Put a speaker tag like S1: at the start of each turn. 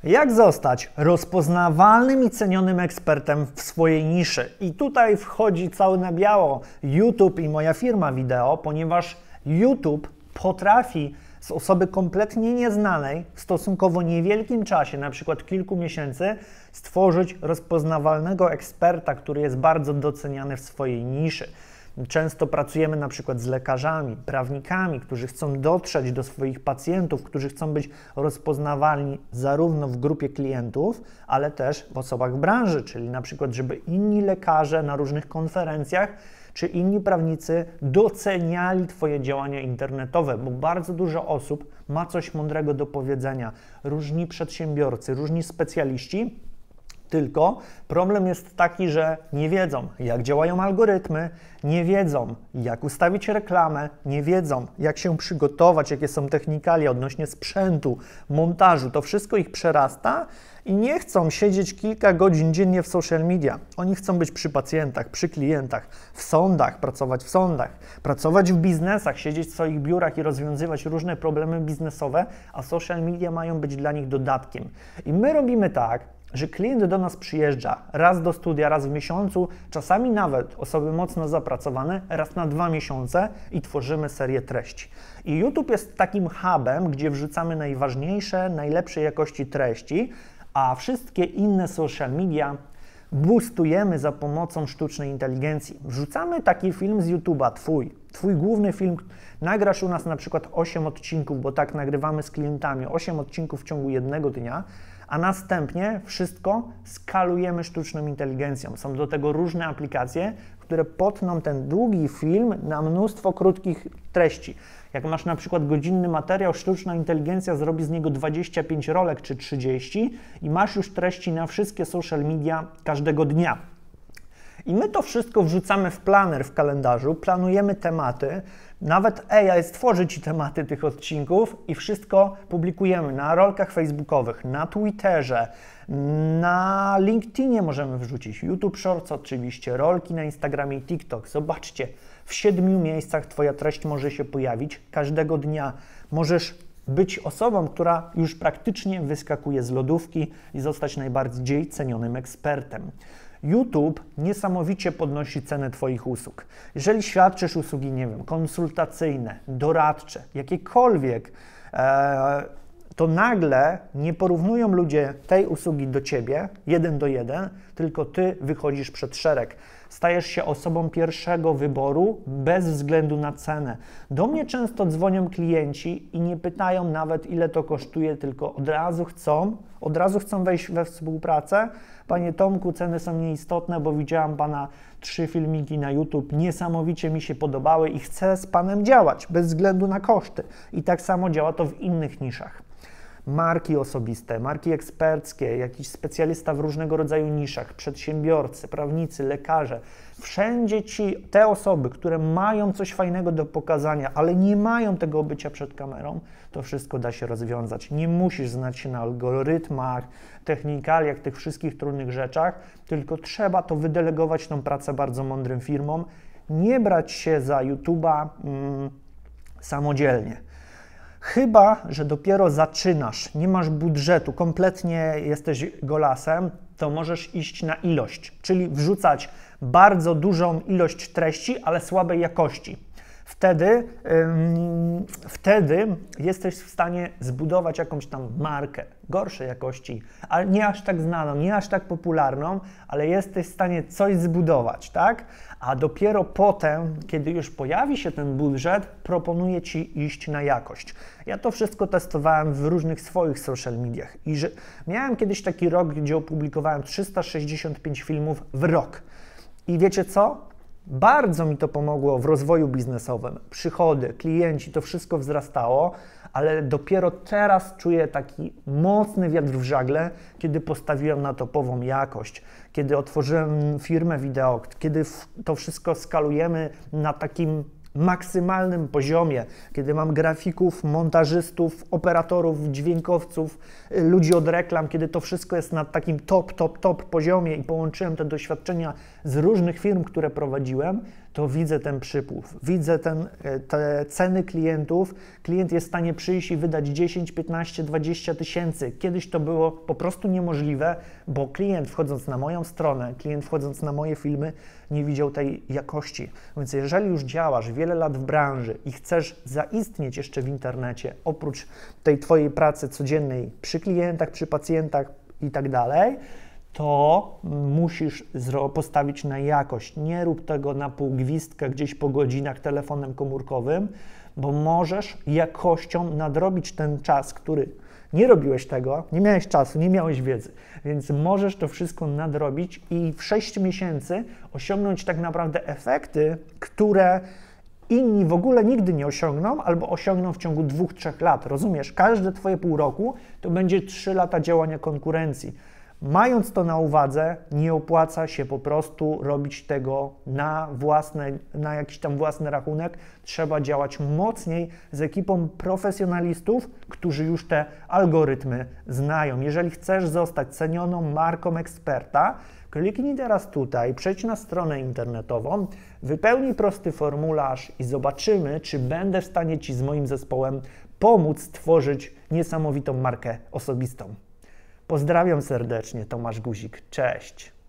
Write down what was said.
S1: Jak zostać rozpoznawalnym i cenionym ekspertem w swojej niszy? I tutaj wchodzi cały na biało YouTube i moja firma wideo, ponieważ YouTube potrafi z osoby kompletnie nieznanej w stosunkowo niewielkim czasie, na przykład kilku miesięcy, stworzyć rozpoznawalnego eksperta, który jest bardzo doceniany w swojej niszy. Często pracujemy na przykład z lekarzami, prawnikami, którzy chcą dotrzeć do swoich pacjentów, którzy chcą być rozpoznawalni zarówno w grupie klientów, ale też w osobach branży, czyli na przykład, żeby inni lekarze na różnych konferencjach czy inni prawnicy doceniali Twoje działania internetowe, bo bardzo dużo osób ma coś mądrego do powiedzenia. Różni przedsiębiorcy, różni specjaliści. Tylko problem jest taki, że nie wiedzą, jak działają algorytmy, nie wiedzą, jak ustawić reklamę, nie wiedzą, jak się przygotować, jakie są technikalia odnośnie sprzętu, montażu. To wszystko ich przerasta i nie chcą siedzieć kilka godzin dziennie w social media. Oni chcą być przy pacjentach, przy klientach, w sądach, pracować w biznesach, siedzieć w swoich biurach i rozwiązywać różne problemy biznesowe, a social media mają być dla nich dodatkiem. I my robimy tak, że klient do nas przyjeżdża raz do studia, raz w miesiącu, czasami nawet osoby mocno zapracowane, raz na 2 miesiące i tworzymy serię treści. I YouTube jest takim hubem, gdzie wrzucamy najważniejsze, najlepszej jakości treści, a wszystkie inne social media boostujemy za pomocą sztucznej inteligencji. Wrzucamy taki film z YouTube'a, twój główny film, nagrasz u nas na przykład 8 odcinków, bo tak nagrywamy z klientami, 8 odcinków w ciągu jednego dnia, a następnie wszystko skalujemy sztuczną inteligencją. Są do tego różne aplikacje, które potną ten długi film na mnóstwo krótkich treści. Jak masz na przykład godzinny materiał, sztuczna inteligencja zrobi z niego 25 rolek czy 30 i masz już treści na wszystkie social media każdego dnia. I my to wszystko wrzucamy w planer w kalendarzu, planujemy tematy, nawet AI stworzy Ci tematy tych odcinków i wszystko publikujemy na rolkach facebookowych, na Twitterze, na LinkedInie możemy wrzucić, YouTube Shorts oczywiście, rolki na Instagramie i TikTok. Zobaczcie, w 7 miejscach Twoja treść może się pojawić każdego dnia. Możesz być osobą, która już praktycznie wyskakuje z lodówki i zostać najbardziej cenionym ekspertem. YouTube niesamowicie podnosi cenę Twoich usług. Jeżeli świadczysz usługi, nie wiem, konsultacyjne, doradcze, jakiekolwiek, to nagle nie porównują ludzie tej usługi do Ciebie 1 do 1, tylko Ty wychodzisz przed szereg. Stajesz się osobą pierwszego wyboru bez względu na cenę. Do mnie często dzwonią klienci i nie pytają nawet, ile to kosztuje, tylko od razu chcą wejść we współpracę. Panie Tomku, ceny są nieistotne, bo widziałam Pana 3 filmiki na YouTube, niesamowicie mi się podobały i chcę z Panem działać bez względu na koszty. I tak samo działa to w innych niszach. Marki osobiste, marki eksperckie, jakiś specjalista w różnego rodzaju niszach, przedsiębiorcy, prawnicy, lekarze. Wszędzie te osoby, które mają coś fajnego do pokazania, ale nie mają tego bycia przed kamerą, to wszystko da się rozwiązać. Nie musisz znać się na algorytmach, technikaliach, tych wszystkich trudnych rzeczach, tylko trzeba to wydelegować tą pracę bardzo mądrym firmom, nie brać się za YouTube'a samodzielnie. Chyba że dopiero zaczynasz, nie masz budżetu, kompletnie jesteś golasem, to możesz iść na ilość, czyli wrzucać bardzo dużą ilość treści, ale słabej jakości. Wtedy jesteś w stanie zbudować jakąś tam markę gorszej jakości, ale nie aż tak znaną, nie aż tak popularną, ale jesteś w stanie coś zbudować, tak? A dopiero potem, kiedy już pojawi się ten budżet, proponuję Ci iść na jakość. Ja to wszystko testowałem w różnych swoich social mediach i miałem kiedyś taki rok, gdzie opublikowałem 365 filmów w rok. I wiecie co? Bardzo mi to pomogło w rozwoju biznesowym. Przychody, klienci, to wszystko wzrastało, ale dopiero teraz czuję taki mocny wiatr w żagle, kiedy postawiłem na topową jakość, kiedy otworzyłem firmę wideo, kiedy to wszystko skalujemy na takim maksymalnym poziomie, kiedy mam grafików, montażystów, operatorów, dźwiękowców, ludzi od reklam, kiedy to wszystko jest na takim top poziomie i połączyłem te doświadczenia z różnych firm, które prowadziłem, to widzę ten przypływ, widzę te ceny klientów. Klient jest w stanie przyjść i wydać 10, 15, 20 tysięcy. Kiedyś to było po prostu niemożliwe, bo klient wchodząc na moją stronę, klient wchodząc na moje filmy, nie widział tej jakości. Więc jeżeli już działasz wiele lat w branży i chcesz zaistnieć jeszcze w internecie, oprócz tej twojej pracy codziennej przy klientach, przy pacjentach i tak dalej, to musisz postawić na jakość. Nie rób tego na półgwistka gdzieś po godzinach telefonem komórkowym, bo możesz jakością nadrobić ten czas, który nie robiłeś tego, nie miałeś czasu, nie miałeś wiedzy, więc możesz to wszystko nadrobić i w 6 miesięcy osiągnąć tak naprawdę efekty, które inni w ogóle nigdy nie osiągną albo osiągną w ciągu 2-3 lat. Rozumiesz? Każde twoje pół roku to będzie 3 lata działania konkurencji. Mając to na uwadze, nie opłaca się po prostu robić tego na jakiś tam własny rachunek. Trzeba działać mocniej z ekipą profesjonalistów, którzy już te algorytmy znają. Jeżeli chcesz zostać cenioną marką eksperta, kliknij teraz tutaj, przejdź na stronę internetową, wypełnij prosty formularz i zobaczymy, czy będę w stanie Ci z moim zespołem pomóc stworzyć niesamowitą markę osobistą. Pozdrawiam serdecznie, Tomasz Guzik. Cześć!